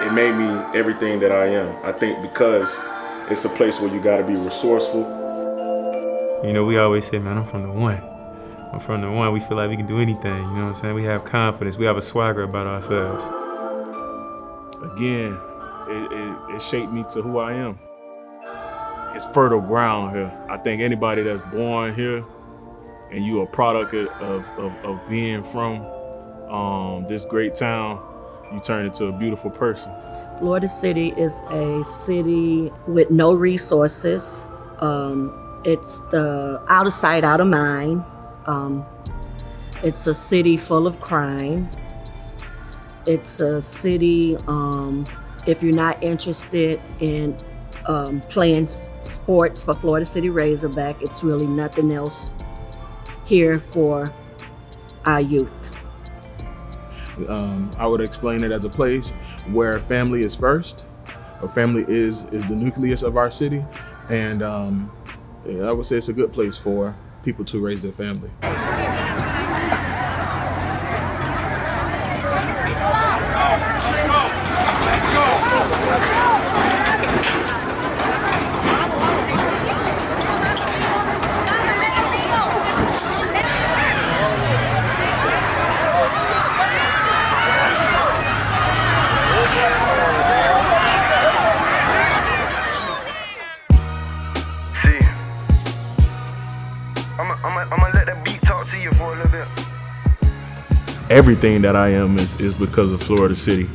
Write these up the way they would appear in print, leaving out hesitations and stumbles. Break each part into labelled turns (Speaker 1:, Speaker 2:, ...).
Speaker 1: it made me everything that I am. I think because it's a place where you gotta be resourceful.
Speaker 2: You know, we always say, man, I'm from the one. I'm from the one. We feel like we can do anything, you know what I'm saying? We have confidence. We have a swagger about ourselves.
Speaker 3: Again, it shaped me to who I am. It's fertile ground here. I think anybody that's born here and you a product of being from this great town, you turn into a beautiful person.
Speaker 4: Florida City is a city with no resources. It's the out of sight, out of mind. It's a city full of crime. It's a city, if you're not interested in playing sports for Florida City Razorback, it's really nothing else here for our youth.
Speaker 5: I would explain it as a place where family is first, or family is the nucleus of our city, and I would say it's a good place for people to raise their family.
Speaker 3: Everything that I am is because of Florida City.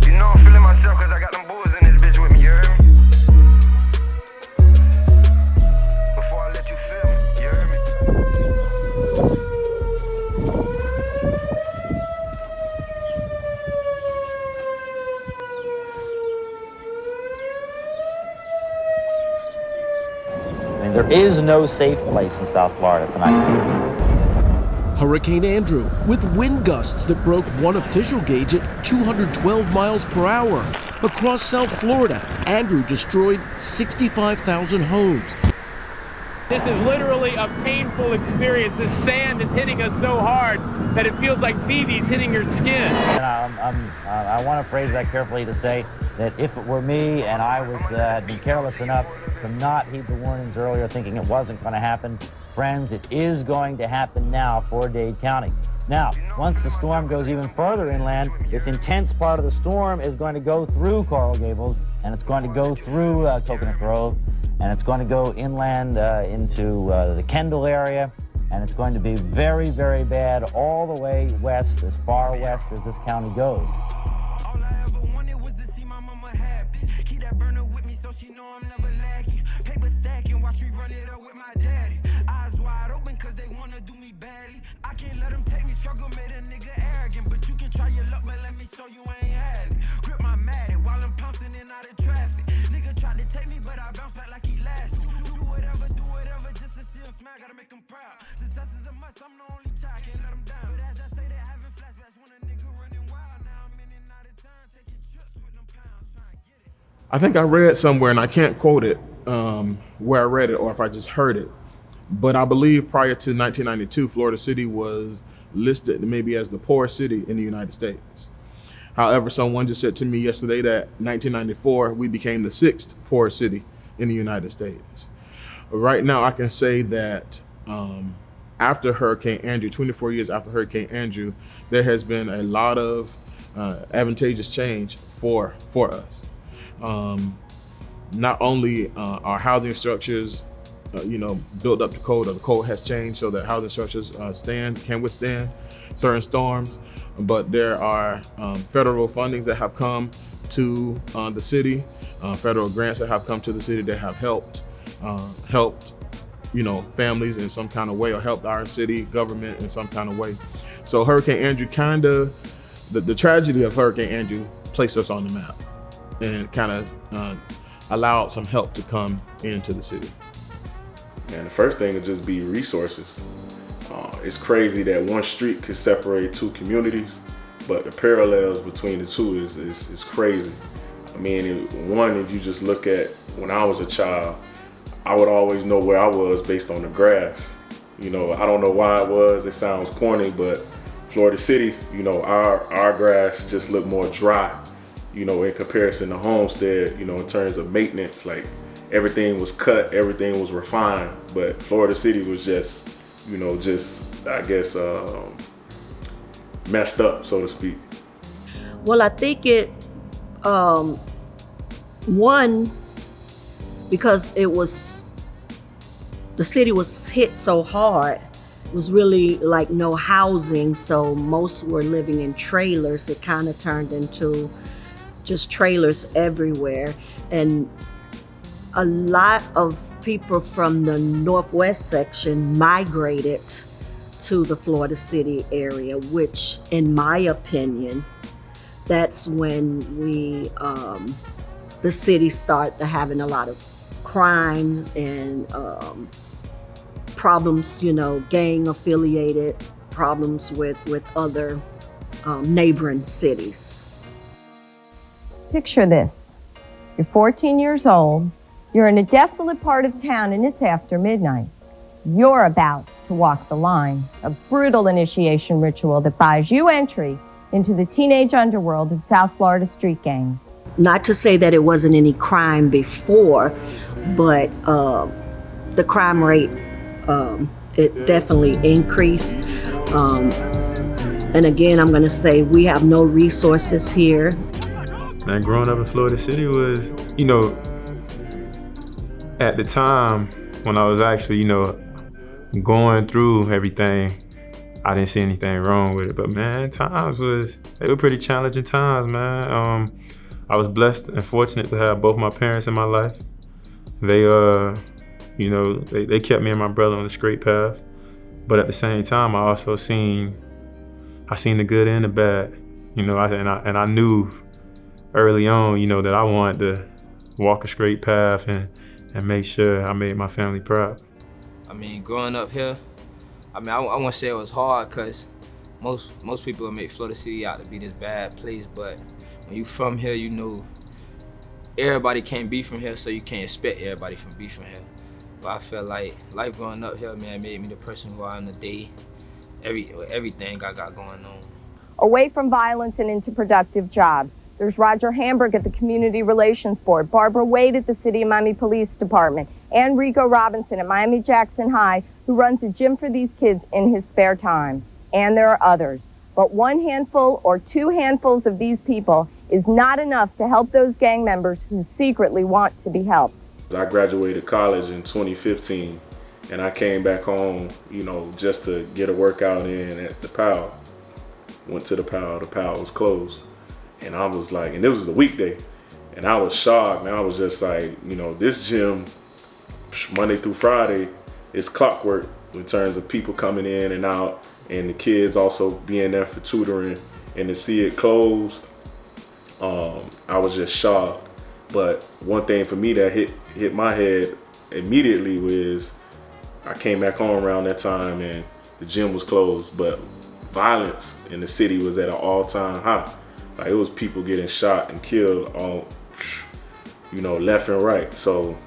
Speaker 6: You know I'm feeling myself cause I got them boys in this bitch with me, you heard me? Before I let you feel me, you heard me?
Speaker 7: I mean, there is no safe place in South Florida tonight.
Speaker 8: Hurricane Andrew, with wind gusts that broke one official gauge at 212 miles per hour. Across South Florida, Andrew destroyed 65,000 homes.
Speaker 9: This is literally a painful experience. The sand is hitting us so hard that it feels like BB's hitting your skin.
Speaker 7: I want to phrase that carefully to say that if it were me and I had been careless enough to not heed the warnings earlier, thinking it wasn't going to happen, friends, it is going to happen now for Dade County. Now, once the storm goes even further inland, this intense part of the storm is going to go through Coral Gables, and it's going to go through Coconut Grove, and it's going to go inland into the Kendall area, and it's going to be very, very bad all the way west, as far west as this county goes.
Speaker 6: All I ever wanted was to see my mama happy. Keep that burner with me so she know I'm never lacking. Paper stacking, watch me run it up with my daddy. Eyes wide open cause they wanna do me badly. I can't let them take me, struggle made a nigga arrogant. But you can try your luck, but let me show you ain't had it. Grip my matted while I'm pouncing in out of traffic. Nigga tried to take me, but I bounced back like he lasted. Do whatever, just to see him smile, gotta make him proud. Success is a must, I'm the only child, can't let him down. But as I say, they having flashbacks when a nigga running wild. Now I'm in and out of town, taking trips with them pounds, trying to get it.
Speaker 5: I think I read somewhere, and I can't quote it, where I read it or if I just heard it, but I believe prior to 1992, Florida City was listed maybe as the poorest city in the United States. However, someone just said to me yesterday that 1994, we became the 6th poorest city in the United States. Right now, I can say that after Hurricane Andrew, 24 years after Hurricane Andrew, there has been a lot of advantageous change for us. Not only our housing structures, built up to code, or the code has changed so that housing structures can withstand certain storms, but there are federal fundings that have come to the city, federal grants that have come to the city that have helped families in some kind of way, or helped our city government in some kind of way. So Hurricane Andrew the tragedy of Hurricane Andrew placed us on the map and kind of allowed some help to come into the city.
Speaker 1: Man, the first thing would just be resources. It's crazy that one street could separate two communities, but the parallels between the two is crazy. I mean, if you just look at when I was a child, I would always know where I was based on the grass. I don't know why it sounds corny, but Florida City, you know, our grass just looked more dry, you know, in comparison to Homestead, you know, in terms of maintenance. Like, everything was cut, everything was refined, but Florida City was just, you know, I guess, messed up, so to speak.
Speaker 4: Well, I think it, one, because the city was hit so hard, it was really like no housing, so most were living in trailers. It kind of turned into just trailers everywhere. And a lot of people from the northwest section migrated to the Florida City area, which, in my opinion, that's when the city started having a lot of crime and problems, you know, gang affiliated problems with other neighboring cities.
Speaker 10: Picture this. You're 14 years old. You're in a desolate part of town and it's after midnight. You're about to walk the line, a brutal initiation ritual that buys you entry into the teenage underworld of South Florida street gangs.
Speaker 4: Not to say that it wasn't any crime before, but the crime rate, it definitely increased. And again, I'm gonna say we have no resources here.
Speaker 2: Man, growing up in Florida City was, you know, at the time when I was actually, you know, going through everything, I didn't see anything wrong with it. But man, they were pretty challenging times, man. I was blessed and fortunate to have both my parents in my life. They, you know, they kept me and my brother on the straight path. But at the same time, I also seen the good and the bad, you know, and I knew early on, you know, that I wanted to walk a straight path and make sure I made my family proud.
Speaker 11: I mean, growing up here, I want to say it was hard because most people would make Florida City out to be this bad place, but when you from here, you know everybody can't be from here, so you can't expect everybody to be from here. But I feel like life growing up here, man, made me the person who I am today. Everything I got going on.
Speaker 10: Away from violence and into productive jobs. There's Roger Hamburg at the Community Relations Board, Barbara Wade at the City of Miami Police Department, and Rico Robinson at Miami-Jackson High, who runs a gym for these kids in his spare time. And there are others. But one handful or two handfuls of these people is not enough to help those gang members who secretly want to be helped.
Speaker 1: I graduated college in 2015, and I came back home, you know, just to get a workout in at the PAL. Went to the PAL was closed. And I was like, and it was the weekday, and I was shocked, and I was just like, you know, this gym, Monday through Friday, is clockwork in terms of people coming in and out, and the kids also being there for tutoring, and to see it closed, I was just shocked. But one thing for me that hit my head immediately was I came back home around that time, and the gym was closed, but violence in the city was at an all-time high. Like, it was people getting shot and killed on, you know, left and right. So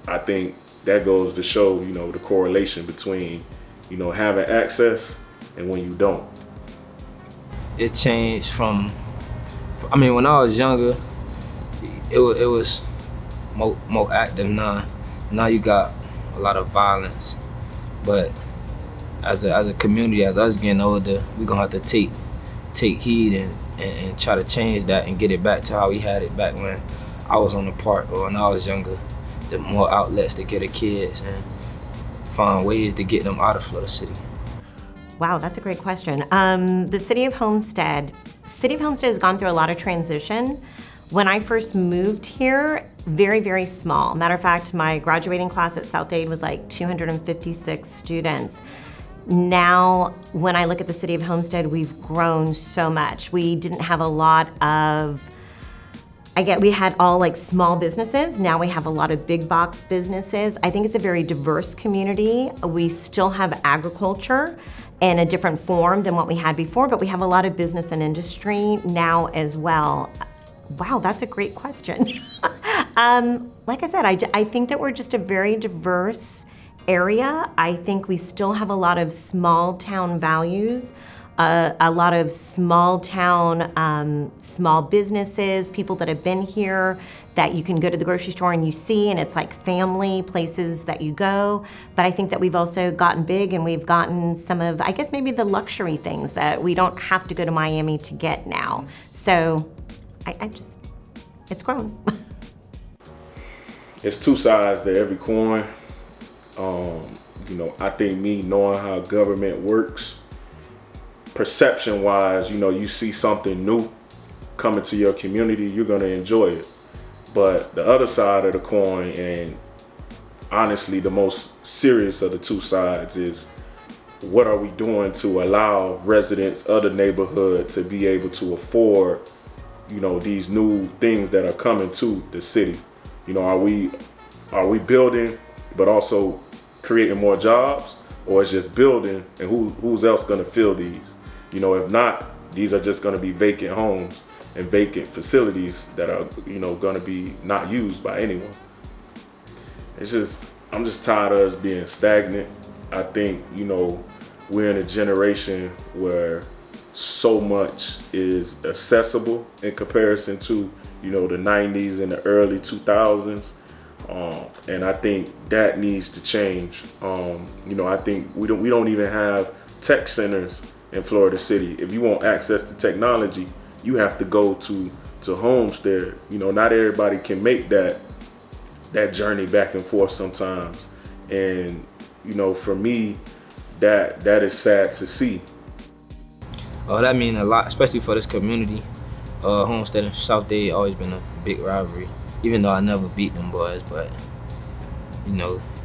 Speaker 1: I think that goes to show, you know, the correlation between, you know, having access and when you don't.
Speaker 11: It changed from, I mean, when I was younger, it was more active now. Now you got a lot of violence. But as a community, as us getting older, we're gonna have to take heed and try to change that and get it back to how we had it back when I was on the park or when I was younger. The more outlets to get the kids and find ways to get them out of Florida City.
Speaker 12: Wow, that's a great question. The City of Homestead has gone through a lot of transition. When I first moved here, very, very small. Matter of fact, my graduating class at Southdade was like 256 students. Now, when I look at the City of Homestead, we've grown so much. We didn't have a lot of, we had all like small businesses. Now we have a lot of big box businesses. I think it's a very diverse community. We still have agriculture in a different form than what we had before, but we have a lot of business and industry now as well. Wow, that's a great question. Like I said, I think that we're just a very diverse area. I think we still have a lot of small town values a lot of small town, small businesses, people that have been here that you can go to the grocery store and you see, and it's like family places that you go. But I think that we've also gotten big, and we've gotten some of, I guess, maybe the luxury things that we don't have to go to Miami to get now. So it's grown.
Speaker 1: It's two sides to every coin. I think me knowing how government works, perception-wise, you see something new coming to your community, you're gonna enjoy it. But the other side of the coin, and honestly the most serious of the two sides, is what are we doing to allow residents of the neighborhood to be able to afford, these new things that are coming to the city? Are we building, but also creating more jobs, or it's just building, and who's else gonna fill these? If not, these are just gonna be vacant homes and vacant facilities that are, gonna be not used by anyone. I'm just tired of us being stagnant. I think, we're in a generation where so much is accessible in comparison to, the 90s and the early 2000s. And I think that needs to change. I think we don't even have tech centers in Florida City. If you want access to technology, you have to go to Homestead. Not everybody can make that journey back and forth sometimes. And, for me, that is sad to see.
Speaker 11: Oh, that means a lot, especially for this community. Homestead and South Dade always been a big rivalry, even though I never beat them boys, but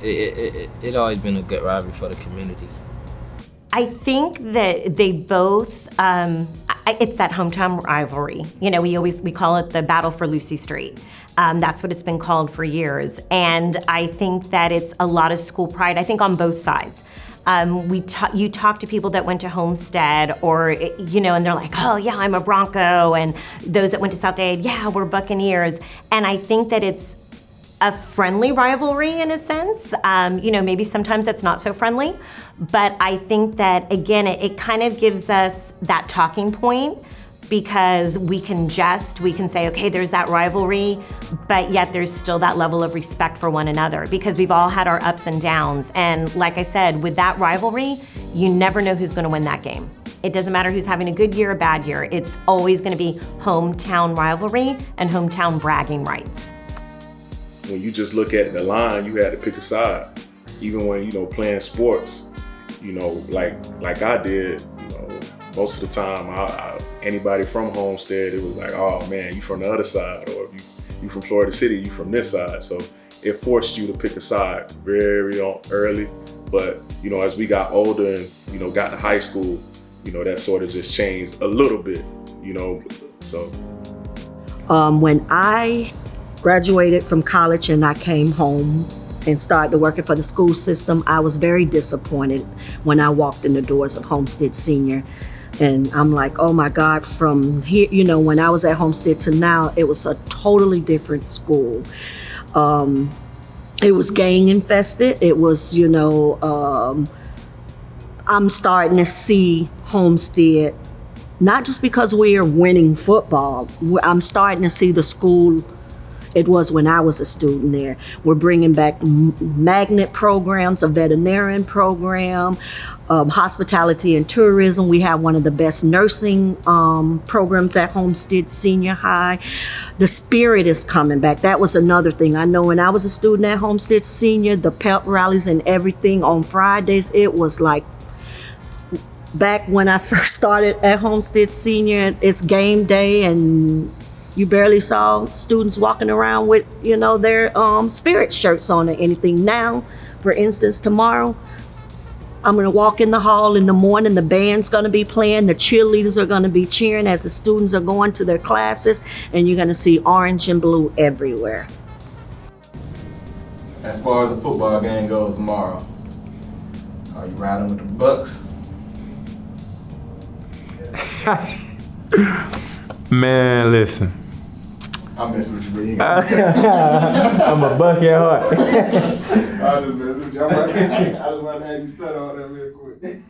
Speaker 11: it always been a good rivalry for the community.
Speaker 12: I think that they both, it's that hometown rivalry. We call it the battle for Lucy Street. That's what it's been called for years. And I think that it's a lot of school pride, I think, on both sides. You talk to people that went to Homestead, or, and they're like, oh yeah, I'm a Bronco. And those that went to South Dade, yeah, we're Buccaneers. And I think that it's a friendly rivalry in a sense. Maybe sometimes it's not so friendly, but I think that, again, it kind of gives us that talking point, because we can say, okay, there's that rivalry, but yet there's still that level of respect for one another, because we've all had our ups and downs. And like I said, with that rivalry, you never know who's gonna win that game. It doesn't matter who's having a good year or bad year. It's always gonna be hometown rivalry and hometown bragging rights.
Speaker 1: When you just look at the line, you had to pick a side. Even when, playing sports, like I did, most of the time, anybody from Homestead, it was like, oh man, you from the other side, or you from Florida City, you from this side. So it forced you to pick a side very early. But, as we got older and, got to high school, that sort of just changed a little bit, so.
Speaker 4: When I graduated from college and I came home and started working for the school system, I was very disappointed when I walked in the doors of Homestead Senior. And I'm like, oh my God, from here, when I was at Homestead to now, it was a totally different school. It was gang infested. It was, I'm starting to see Homestead, not just because we are winning football, I'm starting to see the school it was when I was a student there. We're bringing back magnet programs, a veterinarian program, hospitality and tourism. We have one of the best nursing programs at Homestead Senior High. The spirit is coming back. That was another thing. I know when I was a student at Homestead Senior, the pep rallies and everything on Fridays, it was like, back when I first started at Homestead Senior, it's game day and you barely saw students walking around with, their spirit shirts on or anything. Now, for instance, tomorrow, I'm gonna walk in the hall in the morning, the band's gonna be playing, the cheerleaders are gonna be cheering as the students are going to their classes, and you're gonna see orange and blue everywhere.
Speaker 13: As far as the football game goes tomorrow, are you riding with the Bucks?
Speaker 2: Man, listen.
Speaker 13: I'm messing with you, bro. You
Speaker 2: I'm a buck at heart.
Speaker 13: I'm just messing with you. I just want to have you stutter on that real quick.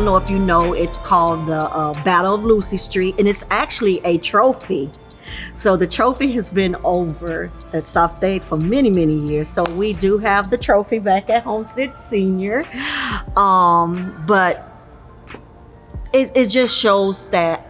Speaker 4: don't know if you know, it's called the Battle of Lucy Street, and it's actually a trophy. So the trophy has been over at South-Dade for many, many years. So we do have the trophy back at Homestead Senior. But it just shows that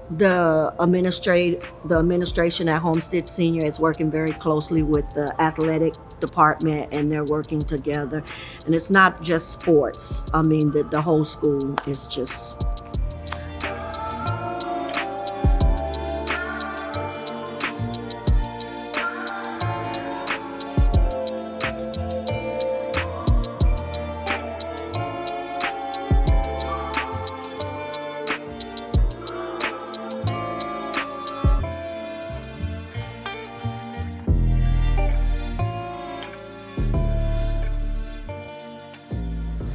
Speaker 4: the administration at Homestead Senior is working very closely with the athletic department, and they're working together. And it's not just sports. I mean, the whole school is just...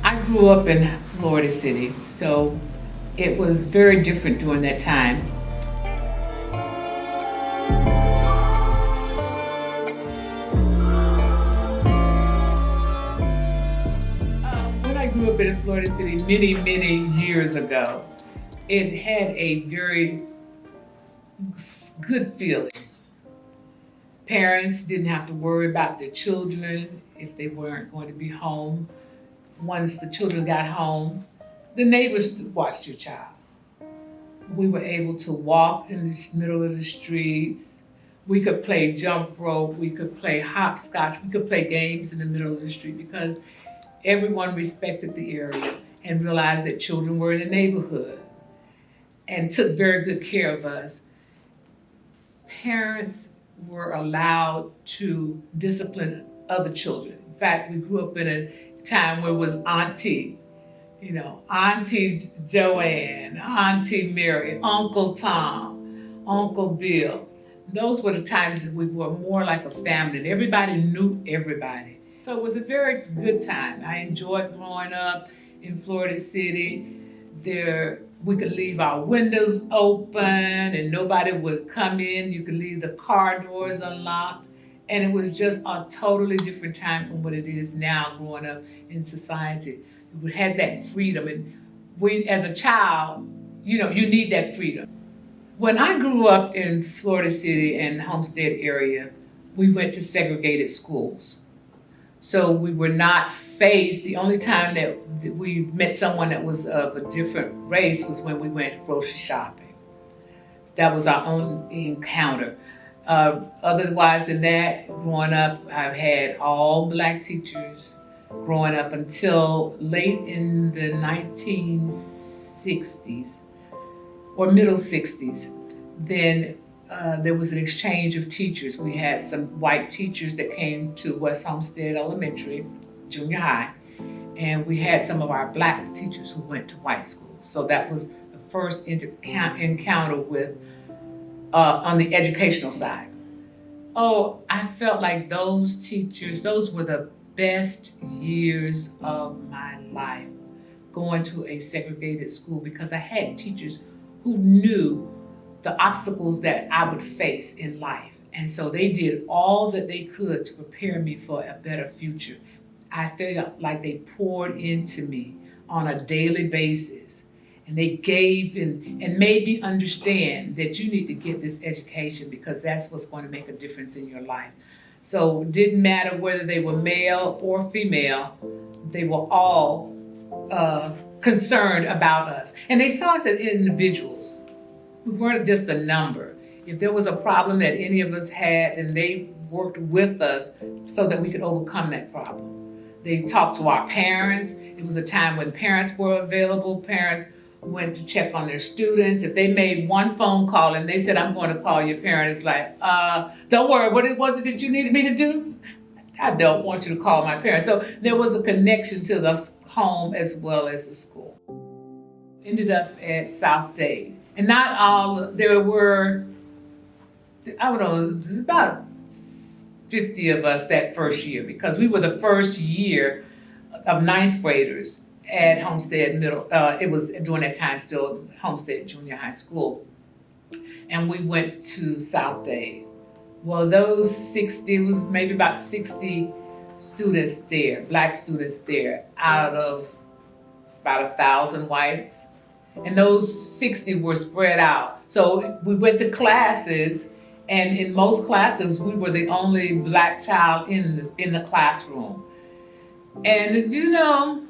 Speaker 14: I grew up in Florida City, so it was very different during that time. When I grew up in Florida City many, many years ago, it had a very good feeling. Parents didn't have to worry about their children if they weren't going to be home. Once the children got home, the neighbors watched your child. We were able to walk in the middle of the streets. We could play jump rope. We could play hopscotch. We could play games in the middle of the street because everyone respected the area and realized that children were in the neighborhood and took very good care of us. Parents were allowed to discipline other children. In fact, we grew up in a time where it was Auntie, Auntie Joanne, Auntie Mary, Uncle Tom, Uncle Bill. Those were the times that we were more like a family, and everybody knew everybody. So it was a very good time. I enjoyed growing up in Florida City. We could leave our windows open and nobody would come in. You could leave the car doors unlocked. And it was just a totally different time from what it is now growing up in society. We had that freedom, and we, as a child, you need that freedom. When I grew up in Florida City and Homestead area, we went to segregated schools. So we were not faced. The only time that we met someone that was of a different race was when we went grocery shopping. That was our own encounter. Otherwise than that, growing up, I've had all Black teachers growing up until late in the 1960s or middle 60s. Then there was an exchange of teachers. We had some white teachers that came to West Homestead Elementary, junior high, and we had some of our Black teachers who went to white schools. So that was the first encounter with on the educational side. Oh, I felt like those teachers, those were the best years of my life, going to a segregated school, because I had teachers who knew the obstacles that I would face in life. And so they did all that they could to prepare me for a better future. I felt like they poured into me on a daily basis. And they gave and made me understand that you need to get this education because that's what's going to make a difference in your life. So it didn't matter whether they were male or female, they were all concerned about us. And they saw us as individuals. We weren't just a number. If there was a problem that any of us had, then they worked with us so that we could overcome that problem. They talked to our parents. It was a time when parents were available. Parents went to check on their students. If they made one phone call and they said, I'm going to call your parent, it's like, don't worry, what was it that you needed me to do? I don't want you to call my parents. So there was a connection to the home as well as the school. Ended up at South-Dade. And not all, there were, I don't know, about 50 of us that first year, because we were the first year of ninth graders at Homestead Middle. It was during that time still Homestead Junior High School. And we went to South-Dade. Well, those 60, was maybe about 60 students there, Black students there, out of about 1,000 whites, and those 60 were spread out. So we went to classes, and in most classes, we were the only black child in the classroom. And you know,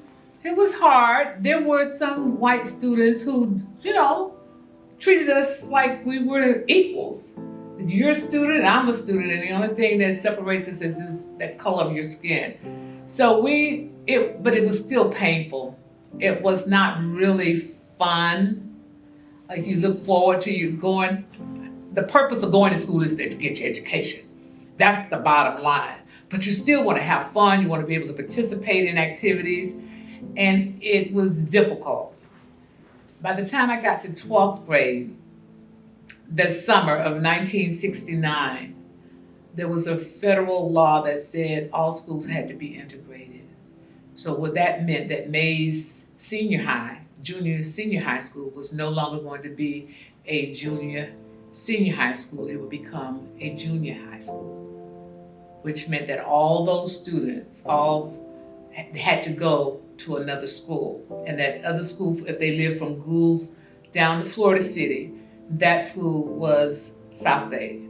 Speaker 14: it was hard. There were some white students who, you know, treated us like we were equals. You're a student, I'm a student, and the only thing that separates us is that color of your skin. So but it was still painful. It was not really fun. Like you look forward to the purpose of going to school is to get your education. That's the bottom line. But you still want to have fun, you want to be able to participate in activities, and it was difficult. By the time I got to 12th grade, the summer of 1969, there was a federal law that said all schools had to be integrated. So what that meant that Mays Senior High, junior senior high school, was no longer going to be a junior senior high school. It would become a junior high school, which meant that all those students all had to go to another school. And that other school, if they lived from Goulds down to Florida City, that school was South Dade.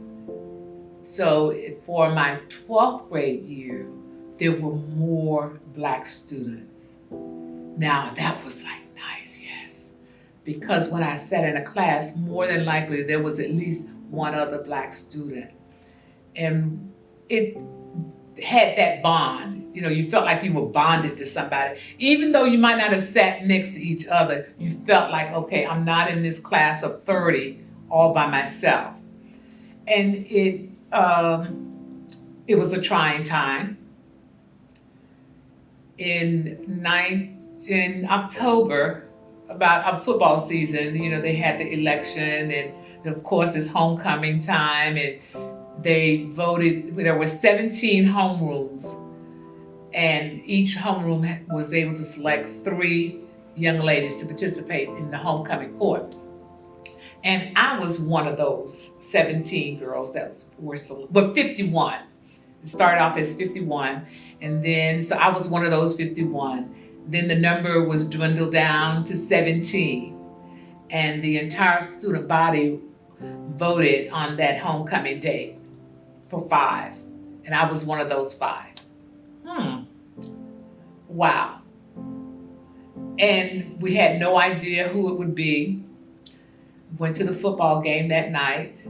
Speaker 14: So for my 12th grade year, there were more black students. Now that was like nice, yes. Because when I sat in a class, more than likely there was at least one other black student. And it had that bond. You know, you felt like you were bonded to somebody. Even though you might not have sat next to each other, you felt like, okay, I'm not in this class of 30 all by myself. And it was a trying time. In October, about a football season, you know, they had the election, and of course it's homecoming time, and they voted. There were 17 homerooms, and each homeroom was able to select 3 young ladies to participate in the homecoming court. And I was one of those 17 girls that were selected, but 51. It started off as 51, and then, so I was one of those 51. Then the number was dwindled down to 17, and the entire student body voted on that homecoming day for 5, and I was one of those 5. Wow. And we had no idea who it would be. Went to the football game that night.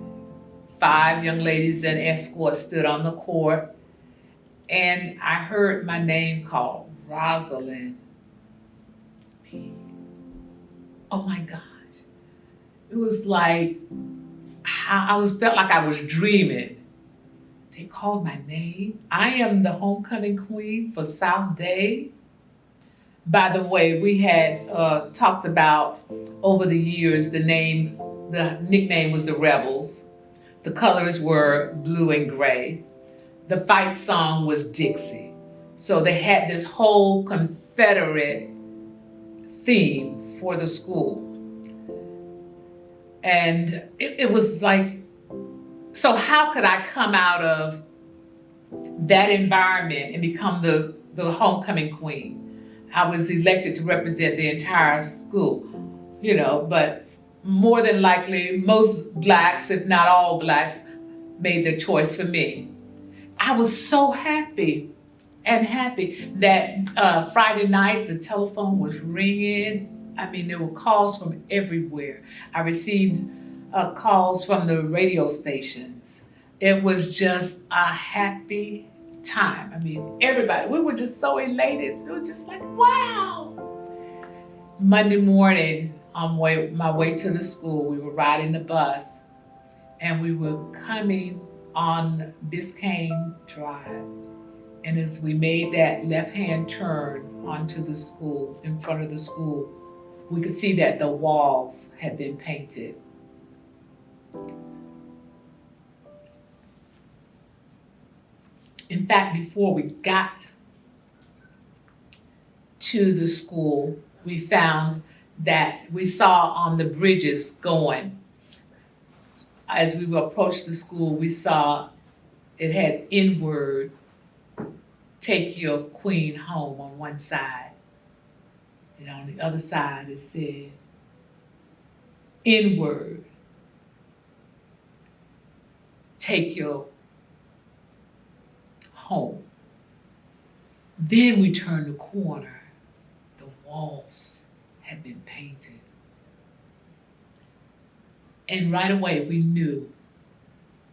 Speaker 14: 5 young ladies and escorts stood on the court, and I heard my name called, Rosalind. Oh my gosh. It was like, felt like I was dreaming. They called my name. I am the homecoming queen for South Dade. By the way, we had talked about over the years the nickname was the Rebels. The colors were blue and gray. The fight song was Dixie. So they had this whole Confederate theme for the school. And it was like, so how could I come out of that environment and become the homecoming queen? I was elected to represent the entire school, you know, but more than likely, most blacks, if not all blacks, made the choice for me. I was so happy that Friday night, the telephone was ringing. I mean, there were calls from everywhere. I received calls from the radio stations. It was just a happy time. I mean, everybody, we were just so elated. It was just like, wow. Monday morning, on my way to the school, we were riding the bus, and we were coming on Biscayne Drive. And as we made that left-hand turn onto the school, in front of the school, we could see that the walls had been painted. In fact, before we got to the school, we found that we saw on the bridges going, as we approached the school, we saw it had inward, take your queen home on one side. And on the other side it said, N-word, take your home. Then we turned the corner, the walls had been painted. And right away we knew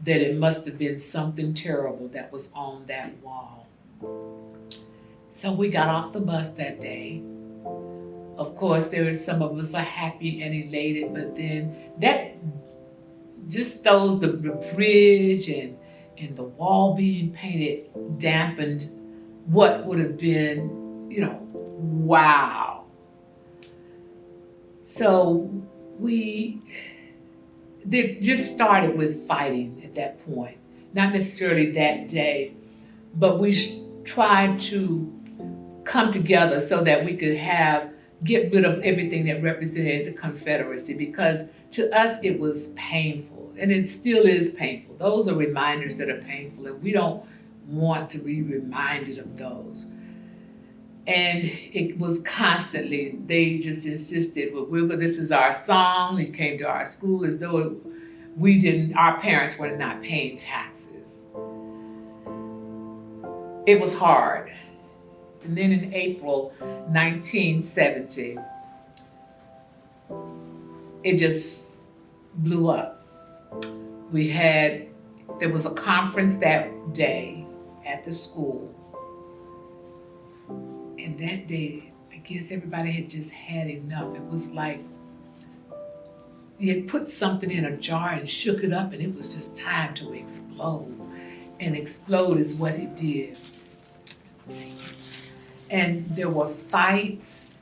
Speaker 14: that it must have been something terrible that was on that wall. So we got off the bus that day. Of course, there were some of us are happy and elated, but then that just those, the bridge and the wall being painted dampened what would have been, you know, wow. So they just started with fighting at that point. Not necessarily that day, but we tried to come together so that we could get rid of everything that represented the Confederacy, because to us it was painful, and it still is painful. Those are reminders that are painful, and we don't want to be reminded of those. And it was constantly, they just insisted, well, this is our song. You came to our school as though our parents were not paying taxes. It was hard. And then in April 1970, it just blew up. There was a conference that day at the school. And that day, I guess everybody had just had enough. It was like you had put something in a jar and shook it up, and it was just time to explode. And explode is what it did. And there were fights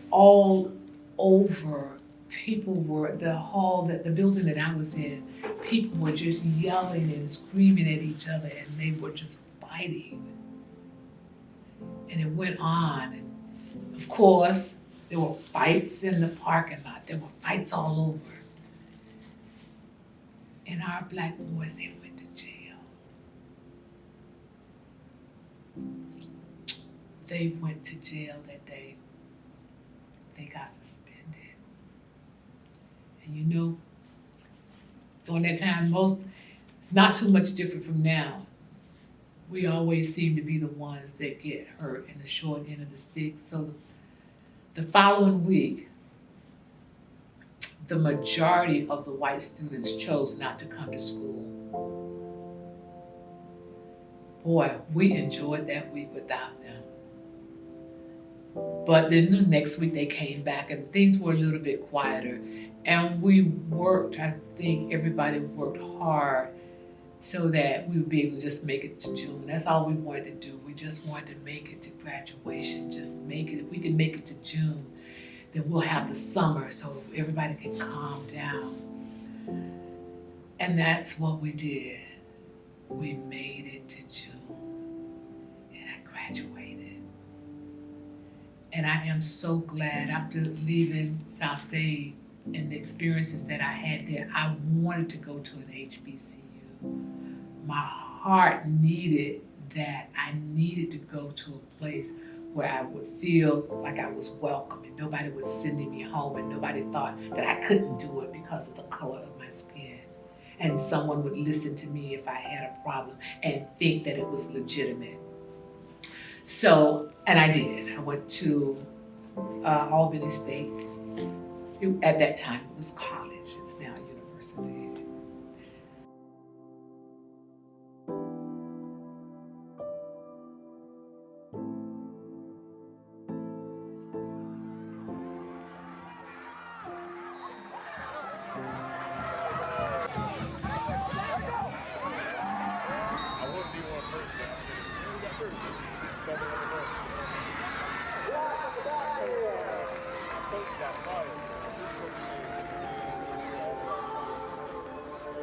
Speaker 14: all over. People were, the building that I was in, people were just yelling and screaming at each other, and they were just fighting. And it went on. And of course, there were fights in the parking lot. There were fights all over. And our black boys, they went to jail. They went to jail that day. They got suspended. And you know, during that time, it's not too much different from now. We always seem to be the ones that get hurt in the short end of the stick. So the following week, the majority of the white students chose not to come to school. Boy, we enjoyed that week without them. But then the next week they came back and things were a little bit quieter. And we worked, I think everybody worked hard so that we would be able to just make it to June. That's all we wanted to do. We just wanted to make it to graduation, just make it. If we can make it to June, then we'll have the summer so everybody can calm down. And that's what we did. We made it to June, and I graduated. And I am so glad after leaving South Dade and the experiences that I had there, I wanted to go to an HBCU. My heart needed that. I needed to go to a place where I would feel like I was welcome and nobody was sending me home and nobody thought that I couldn't do it because of the color of my skin. And someone would listen to me if I had a problem and think that it was legitimate. So, and I did. I went to Albany State. At that time, it was college. It's now university.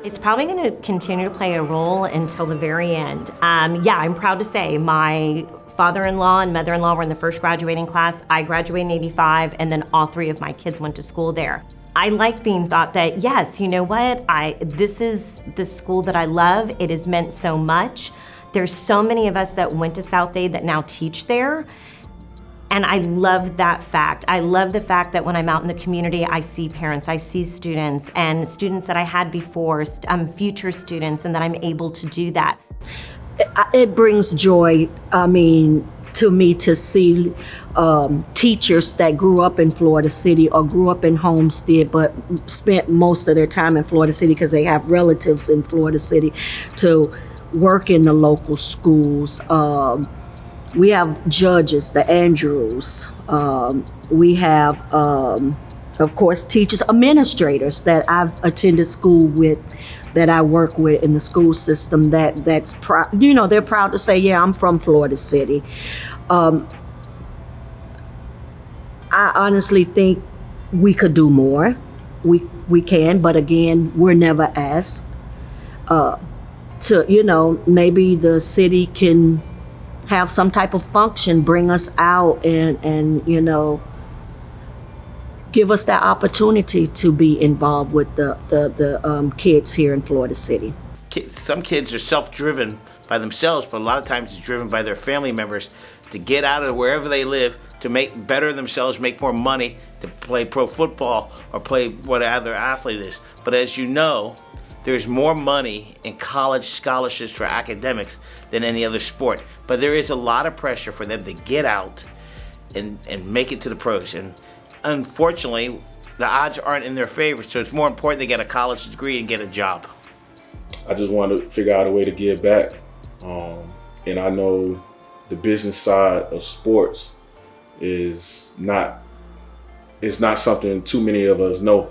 Speaker 12: It's probably going to continue to play a role until the very end. Yeah, I'm proud to say my father-in-law and mother-in-law were in the first graduating class. I graduated in '85, and then all three of my kids went to school there. I like being thought that, yes, you know what? This is the school that I love. It has meant so much. There's so many of us that went to South Dade that now teach there. And I love that fact. I love the fact that when I'm out in the community, I see parents, I see students, and students that I had before, future students, and that I'm able to do that.
Speaker 4: It brings joy, to me to see teachers that grew up in Florida City or grew up in Homestead but spent most of their time in Florida City because they have relatives in Florida City to work in the local schools. We have judges, the Andrews. We have, of course, teachers, administrators that I've attended school with, that I work with in the school system. That's proud. They're proud to say, "Yeah, I'm from Florida City." I honestly think we could do more. We can, but again, we're never asked. Maybe the city can have some type of function, bring us out and give us that opportunity to be involved with the kids here in Florida City.
Speaker 15: Some kids are self-driven by themselves, but a lot of times it's driven by their family members to get out of wherever they live, to better themselves, make more money, to play pro football or play what other athlete is. But as you know, there's more money in college scholarships for academics than any other sport. But there is a lot of pressure for them to get out and make it to the pros. And unfortunately, the odds aren't in their favor, so it's more important to get a college degree and get a job.
Speaker 1: I just want to figure out a way to give back. And I know the business side of sports is not something too many of us know.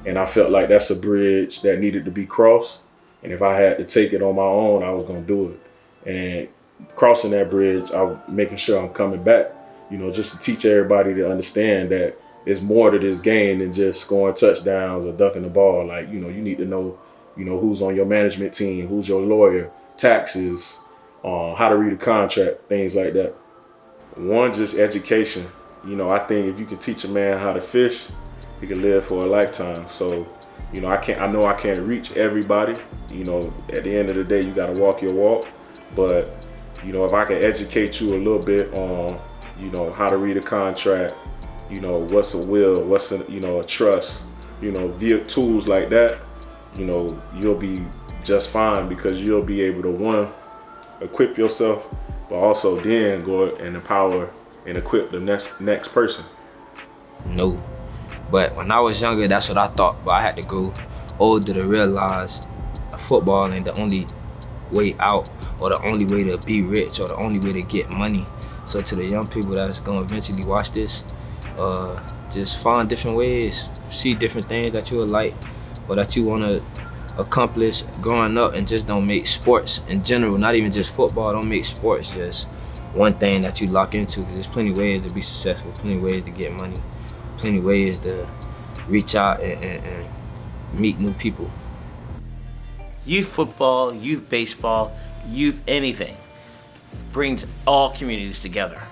Speaker 1: And I felt like that's a bridge that needed to be crossed. And if I had to take it on my own, I was going to do it. And crossing that bridge, I'm making sure I'm coming back, just to teach everybody to understand that there's more to this game than just scoring touchdowns or ducking the ball. Like, you need to know, who's on your management team, who's your lawyer, taxes, how to read a contract, things like that. One, just education. I think if you can teach a man how to fish, he can live for a lifetime. So, I know I can't reach everybody. At the end of the day, you got to walk your walk. But, if I can educate you a little bit on, how to read a contract, what's a will, what's a trust, via tools like that, you'll be just fine, because you'll be able to, one, equip yourself, but also then go and empower and equip the next person.
Speaker 11: No. But when I was younger, that's what I thought. But I had to go older to realize football ain't the only way out, or the only way to be rich, or the only way to get money. So to the young people that's gonna eventually watch this, just find different ways, see different things that you would like, or that you wanna accomplish growing up, and just don't make sports in general, not even just football, don't make sports just one thing that you lock into. There's plenty of ways to be successful, plenty of ways to get money, plenty of ways to reach out and meet new people.
Speaker 15: Youth football, youth baseball, youth anything brings all communities together.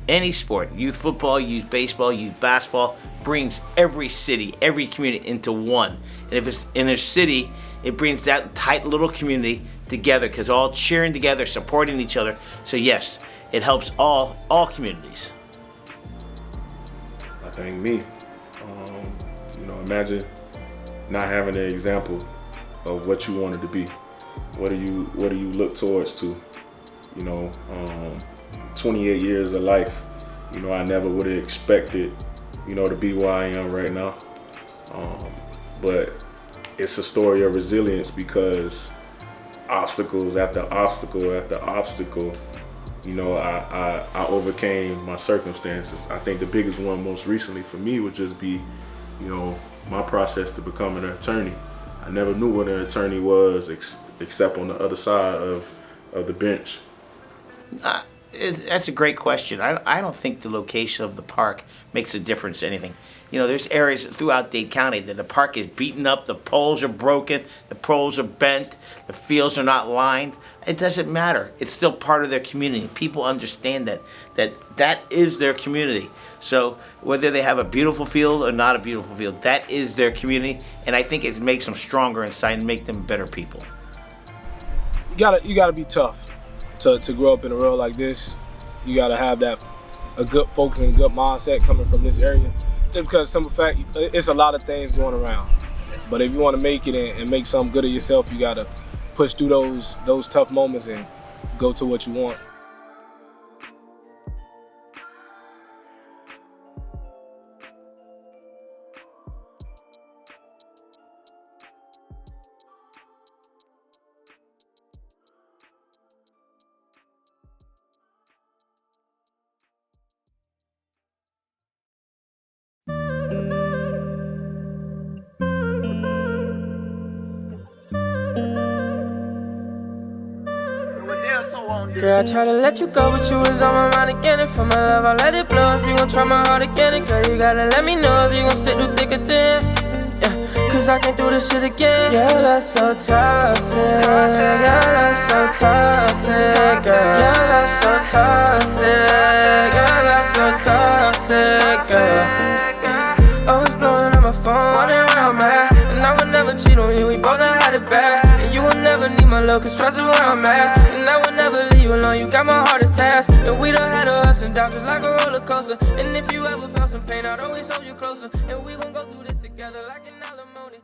Speaker 15: Any sport, youth football, youth baseball, youth basketball, brings every city, every community into one. And if it's in a city, it brings that tight little community together, because all cheering together, supporting each other. So yes, it helps all communities.
Speaker 1: I think me, imagine not having an example of what you wanted to be. What do you look towards to? 28 years of life. I never would have expected, to be where I am right now. But it's a story of resilience, because obstacles after obstacle after obstacle, I overcame my circumstances. I think the biggest one most recently for me would just be, my process to become an attorney. I never knew what an attorney was except on the other side of the bench.
Speaker 15: That's a great question. I don't think the location of the park makes a difference to anything. There's areas throughout Dade County that the park is beaten up, the poles are broken, the poles are bent, the fields are not lined. It doesn't matter. It's still part of their community. People understand that is their community. So whether they have a beautiful field or not a beautiful field, that is their community, and I think it makes them stronger inside and make them better people.
Speaker 16: You gotta be tough. to grow up in a world like this, you gotta have a good focus and a good mindset coming from this area. Just because simple fact, it's a lot of things going around. But if you want to make it and make something good of yourself, you gotta push through those tough moments and go to what you want.
Speaker 17: Girl, I try to let you go, but you was on my mind again. And for my love, I let it blow. If you gon' try my heart again, and girl, you gotta let me know if you gon' stick through thick or thin. Yeah, cause I can't do this shit again. Your love so toxic, your love so toxic, girl. Your love so toxic, your love so toxic, girl. Always blowing on my phone, wondering where I'm at. And I would never cheat on you, we both done had it bad. And you will never need my love, cause trust is where I'm at. And I will never leave you alone, you got my heart attached. And we done had our ups and downs, just like a roller coaster. And if you ever felt some pain, I'd always hold you closer. And we gon' go through this together like an alimony.